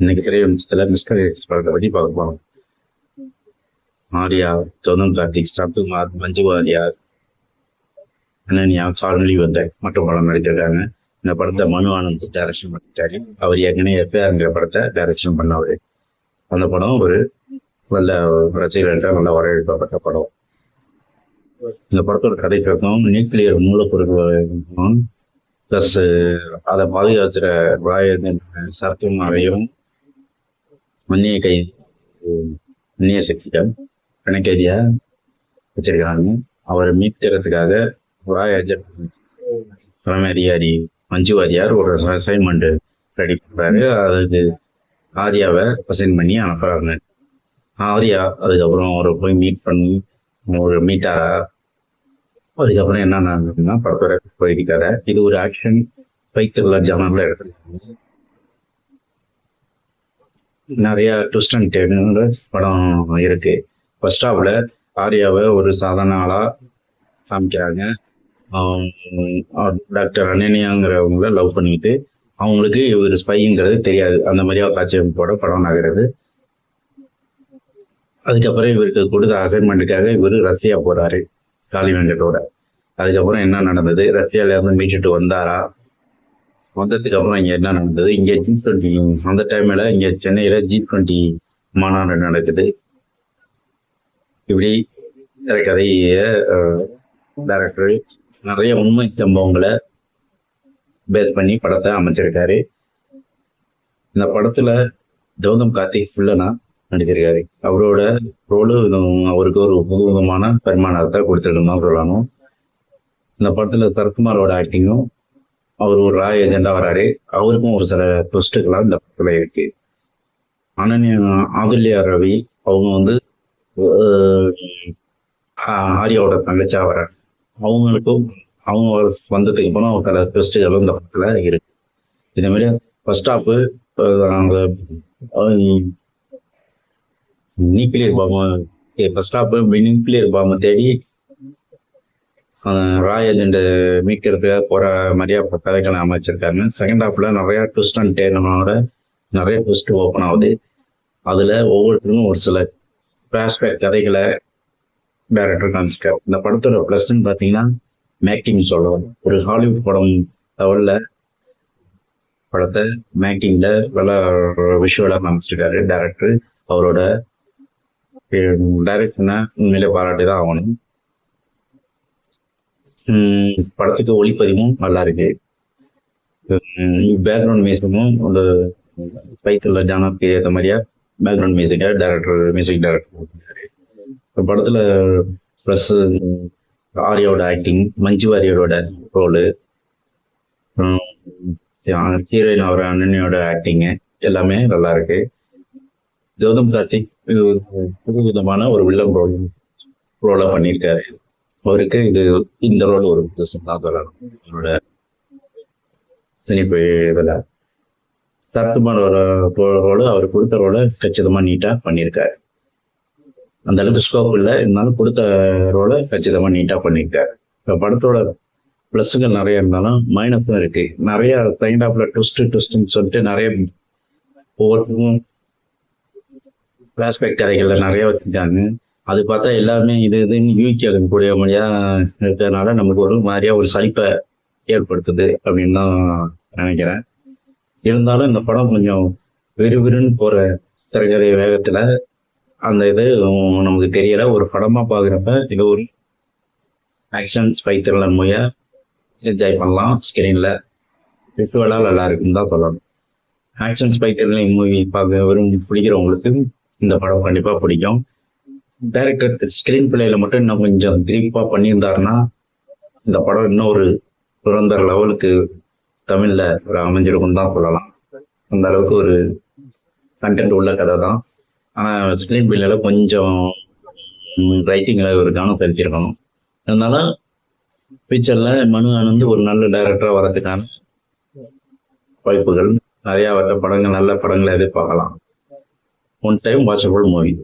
இன்னைக்கு திரை வெளிச்சத்துல மிஸ்டர் எக்ஸ் படத்தை பத்தி பார்க்க போறோம். ஆர்யா, கௌதம் கார்த்திக், சரத்குமார், மஞ்சு வாரியர், அனன்யா, கால்நலி வந்த மற்றும் படம் நடித்திருக்காங்க. இந்த படத்தை மனு ஆனந்த் டைரக்ஷன் பண்ணிட்டாரு. அவர் ஏற்கனவே எஃப்ஐஆர்ங்கிற படத்தை டைரக்ஷன் பண்ணவர். அந்த படம் ஒரு நல்ல ரசிகர்கள்ட்ட நல்ல வரவேற்கப்பட்ட படம். இந்த படத்தோட கதை கேட்கும் நியூக்ளியர் மூலப்பொருட்களும் பிளஸ் அதை பாதுகாக்கிற சரத்குமாரையும் அந்நிய சக்திகள் பிணைக்கைதியா வச்சிருக்காங்க. அவரை மீட்கிறதுக்காக தலைமை அதிகாரி மஞ்சு வாரியார் ஒரு அசைன்மெண்ட் ரெடி பண்றாரு. அதுக்கு ஆர்யாவை அசைன் பண்ணி அனுப்புறாங்க. ஆர்யா அதுக்கப்புறம் அவரை போய் ஒரு மீட்டாரா, அதுக்கப்புறம் என்ன நடந்ததுன்னா படத்தோட போயிருக்காரு. இது ஒரு ஆக்ஷன் ஸ்பைக்கர்ல ஜானர்ல எடுத்துருக்காங்க. நிறைய ட்விஸ்ட் அண்ட் டர்ன் படம் இருக்கு. ஃபர்ஸ்ட் ஹாஃப்ல ஆர்யாவை ஒரு சாதாரண ஆளா காமிக்கிறாங்க. டாக்டர் அனன்யாங்கிறவங்கள லவ் பண்ணிட்டு அவங்களுக்கு இவர் ஸ்பைங்கிறது தெரியாது. அந்த மாதிரியா காட்சியமைப்போட படம் நகருது. அதுக்கப்புறம் இவருக்கு கொடுத்த அசைன்மெண்ட்டுக்காக இவர் ரஷ்யா போறாரு காளி வெங்கட்டோட. அதுக்கப்புறம் என்ன நடந்தது, ரஷ்யால இருந்து மீட்டுட்டு வந்தாரா, வந்ததுக்கு அப்புறம் இங்க என்ன நடந்தது, இங்க G20 அந்த டைம்ல இங்க சென்னையில G20 மாநாடு நடக்குது. இப்படி கதைய டைரக்டர் நிறைய உண்மை சம்பவங்களை பேஸ் பண்ணி படத்தை அமைச்சிருக்காரு. இந்த படத்துல கௌதம் கார்த்திக் ஃபுல்லனா நடிச்சிருக்காரு. அவரோட ரோலு அவருக்கு ஒரு புதுவிதமான பரிமாணத்தை கொடுத்துருக்கணும் சொல்லணும். இந்த படத்துல சரத்குமாரோட ஆக்டிங்கும், அவர் ஒரு ரா ஏஜெண்டா வராரு, அவருக்கும் ஒரு சில ட்விஸ்டுகள்லாம் இந்த படத்துல இருக்கு. ஆதில்யா ரவி அவங்க ஆர்யாவோட தங்கச்சா வராரு. அவங்களுக்கும் அவங்க வந்ததுக்கு அப்புறம் ஒரு சில ட்விஸ்டுகளும் இந்த படத்துல இருக்கு. இதே மாதிரி ஃபர்ஸ்ட் ஹாஃப் அந்த நியூக்ளியர் பாம்பை தேடி ரா ஏஜெண்ட் மீட்கிறதுக்காக போற மாதிரியா கதைகளை அமைச்சிருக்காங்க. செகண்ட் ஹாஃப்ல நிறைய ட்விஸ்ட் அண்ட் டேர்னோட நிறைய ட்விஸ்ட் ஓப்பன் ஆகுது. அதுல ஒவ்வொருத்தருக்கும் ஒரு சில ஃபிளாஷ்பேக் கதைகளை டைரக்டர் காமிச்சிருக்காரு. இந்த படத்தோட பிளஸ்ன்னு பாத்தீங்கன்னா மேக்கிங் சொல்லலாம். ஒரு ஹாலிவுட் படம் லெவல்ல படத்தை மேக்கிங்ல நல்லா விஷுவலா காமிச்சிருக்காரு டைரக்டர். அவரோட டைரக்ஷனை உண்மையிலே பாராட்டிதான் ஆகணும். படத்துக்கு ஒளிப்பதிவும் நல்லா இருக்கு. பேக்ரவுண்ட் மியூசிக்கும் அந்த ஸ்பைக்கர்ல ஜானருக்கு ஏற்ற மாதிரியா பேக்ரவுண்ட் மியூசிக் டைரக்டர் படத்துல பிளஸ் ஆர்யாவோட ஆக்டிங், மஞ்சு வாரியரோட ரோலு, ஹீரோயின் அவர் அண்ணனியோட ஆக்டிங்கு எல்லாமே நல்லா இருக்கு. கௌதம் கார்த்திக் புது விதமான ஒரு வில்லன் ரோலா பண்ணியிருக்காரு. அவருக்கு இந்த ரோல் ஒரு தான் சொல்லணும். அவரோட சினிப்பு இதுல சரத்குமார் ரோடு அவர் கொடுத்த ரோலை கச்சிதமா நீட்டா பண்ணியிருக்காரு. அந்த அளவுக்கு ஸ்கோப் இல்லை, இருந்தாலும் கொடுத்த ரோலை கச்சிதமா நீட்டா பண்ணியிருக்காரு. இப்போ படத்தோட பிளஸ்கள் நிறைய இருந்தாலும் மைனஸும் இருக்கு. நிறைய செகண்ட் ஹாஃப்ல ட்விஸ்ட்னு சொல்லிட்டு நிறைய ஒவ்வொருத்தரும் ஃபிளாஷ்பேக் கதைகள்ல நிறைய வச்சிருக்காங்க. அது பார்த்தா எல்லாருமே இதுன்னு யூகிக்கக்கூடிய மொழியா இருக்கிறதுனால நமக்கு ஒரு மாதிரியா ஒரு சலிப்பை ஏற்படுத்துது அப்படின்னு தான் நினைக்கிறேன். இருந்தாலும் இந்த படம் கொஞ்சம் விறுவிறுன்னு போற திரைக்கதை வேகத்துல அந்த இது நமக்கு தெரியல. ஒரு படமா பாக்குறப்ப இது ஒரு ஆக்ஷன் ஸ்பை த்ரில்லர் மூவியா என்ஜாய் பண்ணலாம். ஸ்கிரீன்ல விசுவலா நல்லா இருக்குன்னு தான் சொல்லணும். ஆக்ஷன் ஸ்பை த்ரில்லர் மூவி பார்க்க பிடிக்கிறவங்களுக்கு இந்த படம் கண்டிப்பா பிடிக்கும். டைரக்டர் ஸ்கிரீன் பிளேல மட்டும் இன்னும் கொஞ்சம் கிரீப்பா பண்ணியிருந்தாருன்னா இந்த படம் இன்னும் ஒரு சுரந்தர லெவலுக்கு தமிழ்ல ஒரு அமைஞ்சிருக்கும் தான் சொல்லலாம். அந்த அளவுக்கு ஒரு கண்டென்ட் உள்ள கதை தான். ஆனா ஸ்கிரீன் பிளேல கொஞ்சம் ரைட்டிங்ல ஒரு கவனம் செலுத்தியிருக்கணும். அதனால ஃபியூச்சர்ல மனு ஆனந்த் ஒரு நல்ல டைரக்டரா வரதுக்கான வாய்ப்புகள் நிறைய வர படங்கள், நல்ல படங்களை எதிர்பார்க்கலாம். One time watchable movie.